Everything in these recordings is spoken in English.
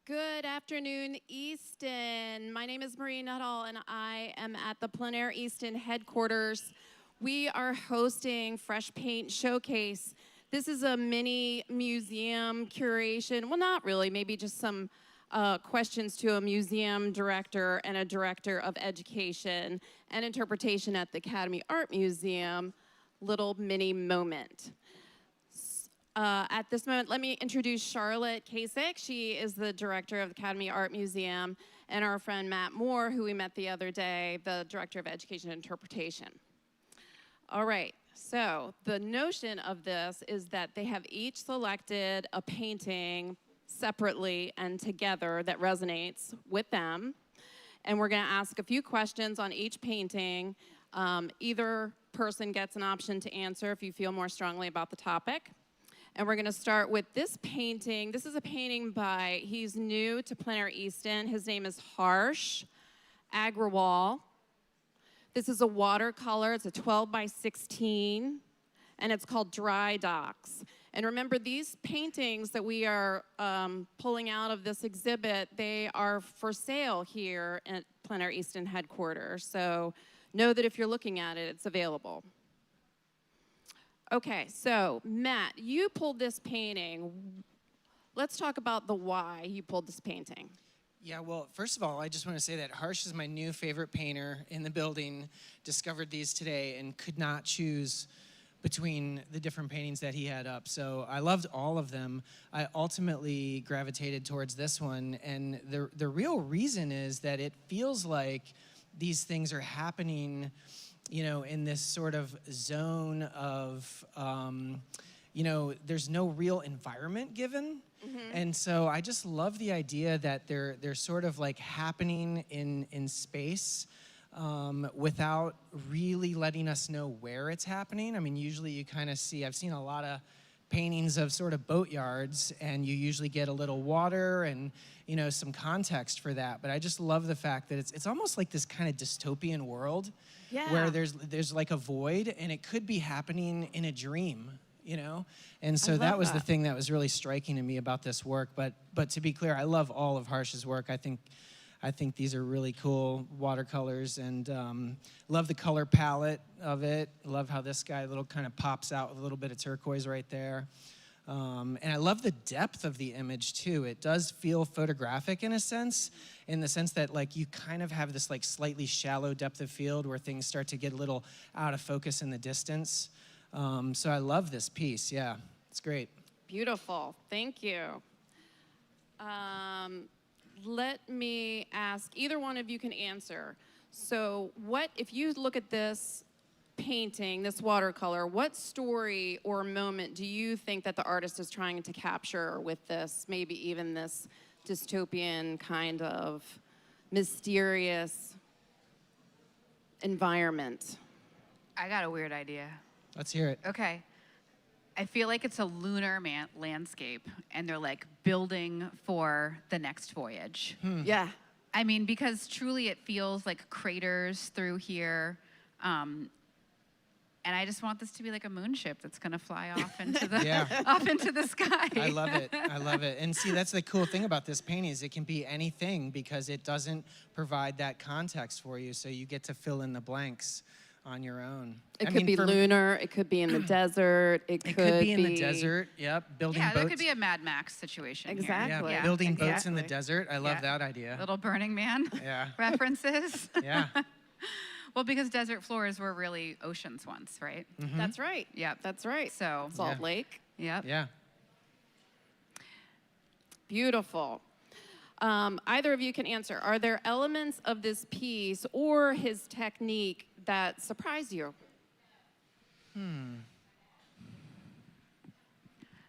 Good afternoon, Easton. My name is Marie Nuttall, and I am at the Plein Air Easton Headquarters. We are hosting Fresh Paint Showcase. This is a mini museum curation. Well, not really, maybe just some questions to a museum director and a director of education and interpretation at the Academy Art Museum. Little mini moment. At this moment, let me introduce Charlotte Kasich. She is the director of the Academy Art Museum, and our friend Matt Moore, who we met the other day, the director of education and interpretation. All right, so the notion of this is that they have each selected a painting separately and together that resonates with them, and we're going to ask a few questions on each painting. Either person gets an option to answer if you feel more strongly about the topic. And we're going to start with this painting. This is a painting by, he's new to Plein Air Easton. His name is Harsh Agrawal. This is a watercolor. It's a 12 by 16, and it's called Dry Docks. And remember, these paintings that we are pulling out of this exhibit, they are for sale here at Plein Air Easton Headquarters. So know that if you're looking at it, it's available. Okay, so Matt, you pulled this painting. Let's talk about the why you pulled this painting. Yeah, well, first of all, I just want to say that Harsh is my new favorite painter in the building. Discovered these today and could not choose between the different paintings that he had up. So I loved all of them. I ultimately gravitated towards this one, and the real reason is that it feels like these things are happening, you know, in this sort of zone of, you know, there's no real environment given. Mm-hmm. And so I just love the idea that they're sort of like happening in space without really letting us know where it's happening. I mean, usually you kind of see, I've seen a lot of paintings of sort of boatyards, and you usually get a little water and, you know, some context for that. But I just love the fact that it's almost like this kind of dystopian world. Yeah. Where there's like a void, and it could be happening in a dream, you know? And so that was the thing that was really striking to me about this work. But to be clear, I love all of Harsh's work. I think these are really cool watercolors, and love the color palette of it. Love how this guy little kind of pops out with a little bit of turquoise right there. And I love the depth of the image too. It does feel photographic in a sense, in the sense that like you kind of have this like slightly shallow depth of field where things start to get a little out of focus in the distance. So I love this piece. Yeah, it's great. Beautiful. Thank you. Let me ask, either one of you can answer. So what, if you look at this painting, this watercolor, what story or moment do you think that the artist is trying to capture with this, maybe even this dystopian kind of mysterious environment? I got a weird idea. Let's hear it. Okay. I feel like it's a lunar landscape, and they're like building for the next voyage. Yeah. I mean, because truly it feels like craters through here. And I just want this to be like a moonship that's going to fly off into the off into the sky. I love it. I love it. And see, that's the cool thing about this painting is it can be anything because it doesn't provide that context for you, so you get to fill in the blanks on your own. It could be lunar. It could be in the desert. It could be in the desert. Yep, building boats. Yeah, that could be a Mad Max situation. Exactly. Here. Yeah, building boats in the desert. I love that idea. Little Burning Man references. Yeah. Well, because desert floors were really oceans once, right? Mm-hmm. That's right. Yep. That's right. So Salt Lake. Yep. Yeah. Beautiful. Either of you can answer. Are there elements of this piece or his technique that surprise you?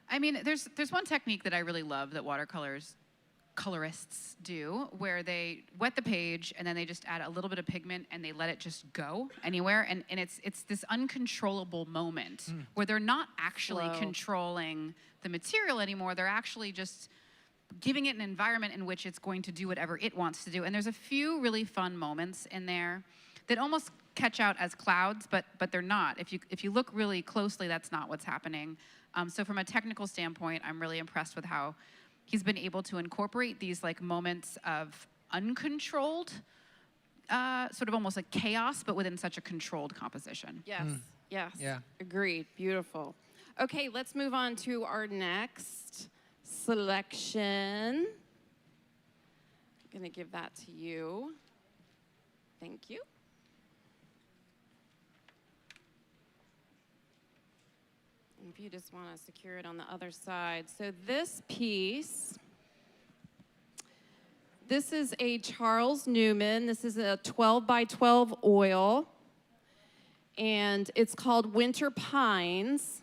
I mean, there's one technique that I really love that colorists do, where they wet the page and then they just add a little bit of pigment and they let it just go anywhere, and it's this uncontrollable moment where they're not actually controlling the material anymore. They're actually just giving it an environment in which it's going to do whatever it wants to do. And there's a few really fun moments in there that almost catch out as clouds, but they're not. If you look really closely, that's not what's happening. So from a technical standpoint, I'm really impressed with how he's been able to incorporate these like moments of uncontrolled, sort of almost like chaos, but within such a controlled composition. Yes, yes. Yeah. Agreed. Beautiful. Okay, let's move on to our next selection. I'm going to give that to you. Thank you. And if you just want to secure it on the other side. So this piece, this is a Charles Newman. This is a 12 by 12 oil. And it's called Winter Pines.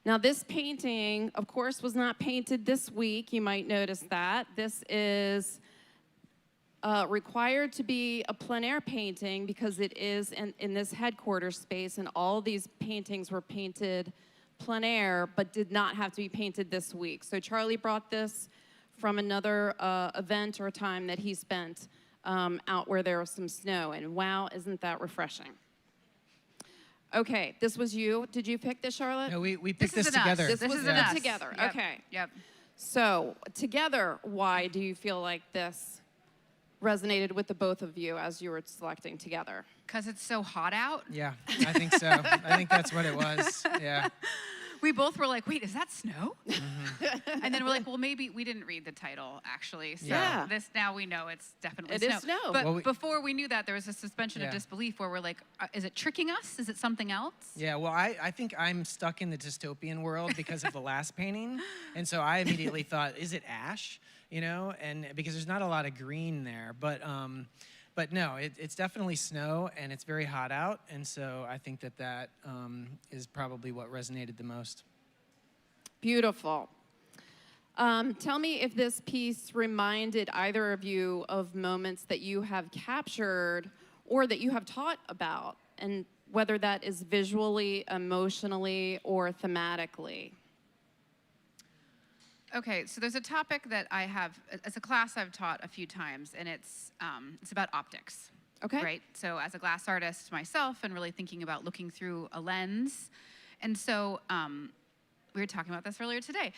Now this painting, of course, was not painted this week. You might notice that. This is required to be a plein air painting because it is in this headquarters space, and all these paintings were painted plein air, but did not have to be painted this week. So Charlie brought this from another event or time that he spent out where there was some snow, and wow, isn't that refreshing? Okay, this was you. Did you pick this, Charlotte? No, we picked this is an us. together. This was is an an us. us. Together, Yep. okay. Yep. So together, why do you feel like this resonated with the both of you as you were selecting together? Because it's so hot out. Yeah, I think so. I think that's what it was. Yeah. We both were like, wait, is that snow? And then we're like, well, maybe we didn't read the title, actually. So Yeah. this now we know it's definitely It snow. is snow. But Well, before we knew that, there was a suspension Yeah. of disbelief where we're like, is it tricking us? Is it something else? Yeah, well, I think I'm stuck in the dystopian world because of the last painting. And so I immediately thought, is it ash? You know, and because there's not a lot of green there. But no, it's definitely snow, and it's very hot out. And so I think that is probably what resonated the most. Beautiful. Tell me if this piece reminded either of you of moments that you have captured or that you have taught about, and whether that is visually, emotionally, or thematically. Okay, so there's a topic that I have, as a class I've taught a few times, and it's about optics. Okay. Right? So as a glass artist myself, and really thinking about looking through a lens. And so we were talking about this earlier today.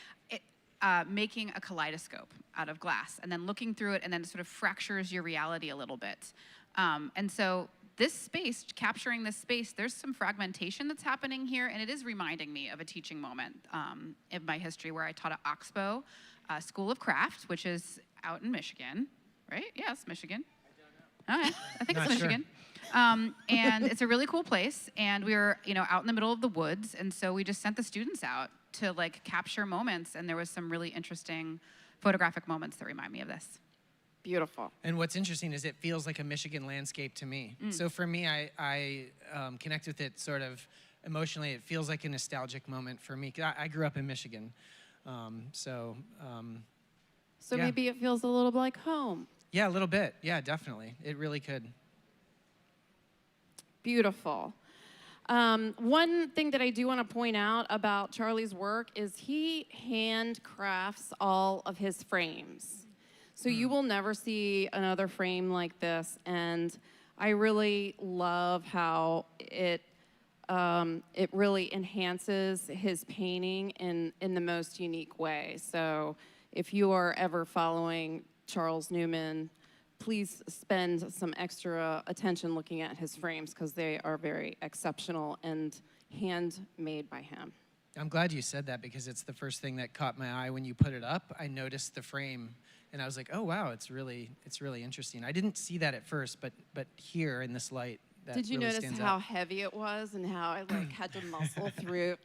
Making a kaleidoscope out of glass and then looking through it, and then it sort of fractures your reality a little bit. And so this space, capturing this space, there's some fragmentation that's happening here, and it is reminding me of a teaching moment in my history where I taught at Oxbow School of Craft, which is out in Michigan, right? Yes, Michigan. All right, I think it's Not sure. Michigan. And it's a really cool place, and we were, out in the middle of the woods, and so we just sent the students out to like capture moments, and there was some really interesting photographic moments that remind me of this. Beautiful. And what's interesting is it feels like a Michigan landscape to me. So for me, I connect with it sort of emotionally. It feels like a nostalgic moment for me. 'Cause I grew up in Michigan. So Yeah. maybe it feels a little like home. Yeah, a little bit. Yeah, definitely. It really could. Beautiful. One thing that I do want to point out about Charlie's work is he handcrafts all of his frames. So you will never see another frame like this, and I really love how it really enhances his painting in the most unique way. So if you are ever following Charles Newman, please spend some extra attention looking at his frames because they are very exceptional and handmade by him. I'm glad you said that because it's the first thing that caught my eye when you put it up. I noticed the frame, and I was like, "Oh wow, it's really interesting." I didn't see that at first, but here in this light, that Did you really notice stands how out. heavy it was and how I had to muscle through?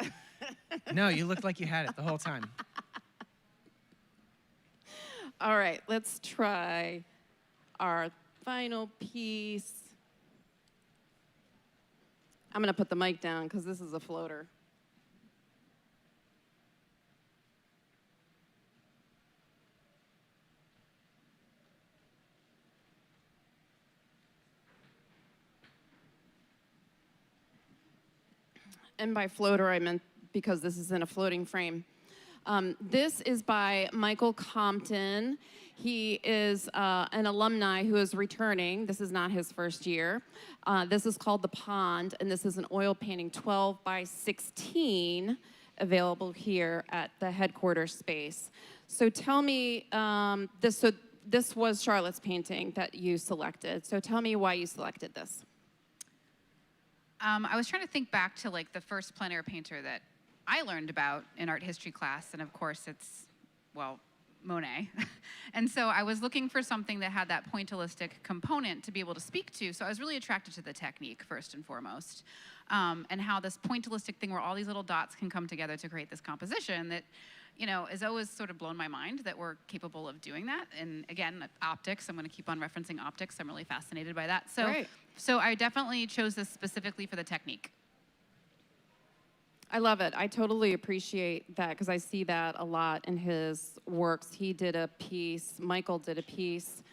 No, you looked like you had it the whole time. All right, let's try our final piece. I'm gonna put the mic down because this is a floater. And by floater, I meant because this is in a floating frame. This is by Michael Compton. He is an alumni who is returning. This is not his first year. This is called The Pond, and this is an oil painting, 12 by 16. available here at the headquarters space. So tell me, this was Charlotte's painting that you selected. So tell me why you selected this. I was trying to think back to like the first plein air painter that I learned about in art history class, and of course it's, well, Monet. And so I was looking for something that had that pointillistic component to be able to speak to. So I was really attracted to the technique first and foremost, and how this pointillistic thing where all these little dots can come together to create this composition that, you know, has always sort of blown my mind that we're capable of doing that. And again, optics, I'm going to keep on referencing optics. I'm really fascinated by that. So, Right. so I definitely chose this specifically for the technique. I love it. I totally appreciate that because I see that a lot in his works. He did a piece, Michael did a piece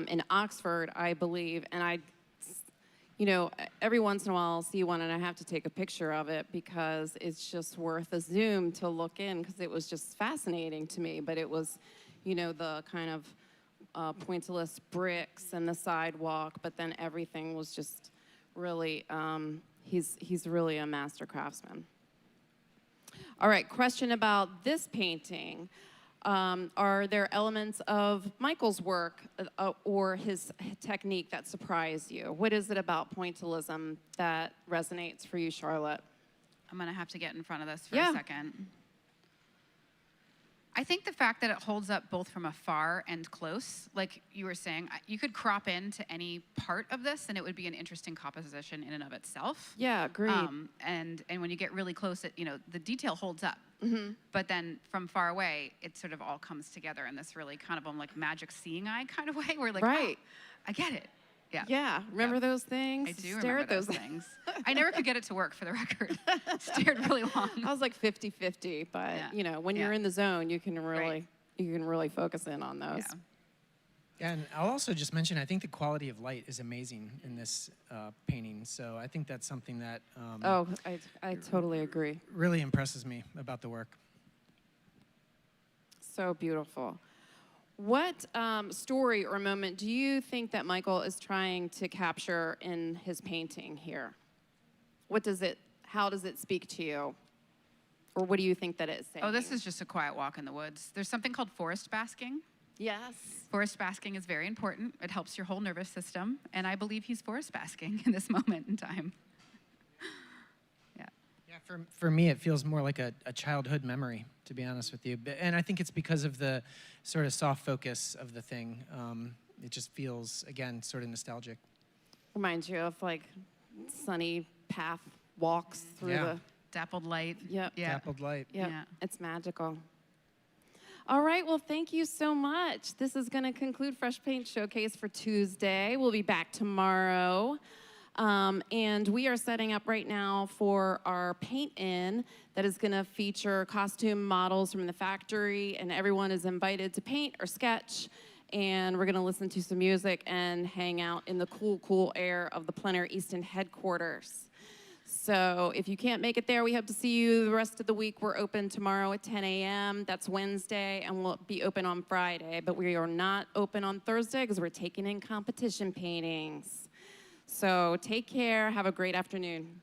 in Oxford, I believe, and you know, every once in a while I'll see one and I have to take a picture of it because it's just worth a zoom to look in because it was just fascinating to me. But it was, you know, the kind of pointillist bricks and the sidewalk, but then everything was just really, he's really a master craftsman. All right, question about this painting. Are there elements of Michael's work or his technique that surprise you? What is it about pointillism that resonates for you, Charlotte? I'm going to have to get in front of this for a second. I think the fact that it holds up both from afar and close, like you were saying, you could crop into any part of this and it would be an interesting composition in and of itself. Yeah, agreed. And when you get really close, you know, the detail holds up. Mm-hmm. But then from far away, it sort of all comes together in this really kind of like magic seeing eye kind of way where like, right. Oh, I get it. Yeah. Yeah, remember those things? I do Stare remember at those things. I never could get it to work, for the record. Stared really long. I was like 50-50, but Yeah. you know, when Yeah. you're in the zone, you can really Right. you can really focus in on those. Yeah. Yeah, and I'll also just mention, I think the quality of light is amazing in this painting. So I think that's something that Oh, I totally agree. really impresses me about the work. So beautiful. What story or moment do you think that Michael is trying to capture in his painting here? How does it speak to you? Or what do you think that it's saying? Oh, this is just a quiet walk in the woods. There's something called forest basking. Yes. Forest basking is very important. It helps your whole nervous system. And I believe he's forest basking in this moment in time. Yeah. Yeah, for me, it feels more like a childhood memory, to be honest with you. And I think it's because of the sort of soft focus of the thing. It just feels, again, sort of nostalgic. Reminds you of like sunny path walks through Yeah. the... Dappled light. Yep. Yeah. Dappled light. Yep, Yeah. it's magical. All right, well, thank you so much. This is going to conclude Fresh Paint Showcase for Tuesday. We'll be back tomorrow. And we are setting up right now for our paint-in that is going to feature costume models from the factory, and everyone is invited to paint or sketch. And we're going to listen to some music and hang out in the cool, cool air of the Plein Air Easton Headquarters. So if you can't make it there, we hope to see you the rest of the week. We're open tomorrow at 10 a.m. That's Wednesday, and we'll be open on Friday. But we are not open on Thursday because we're taking in competition paintings. So take care. Have a great afternoon.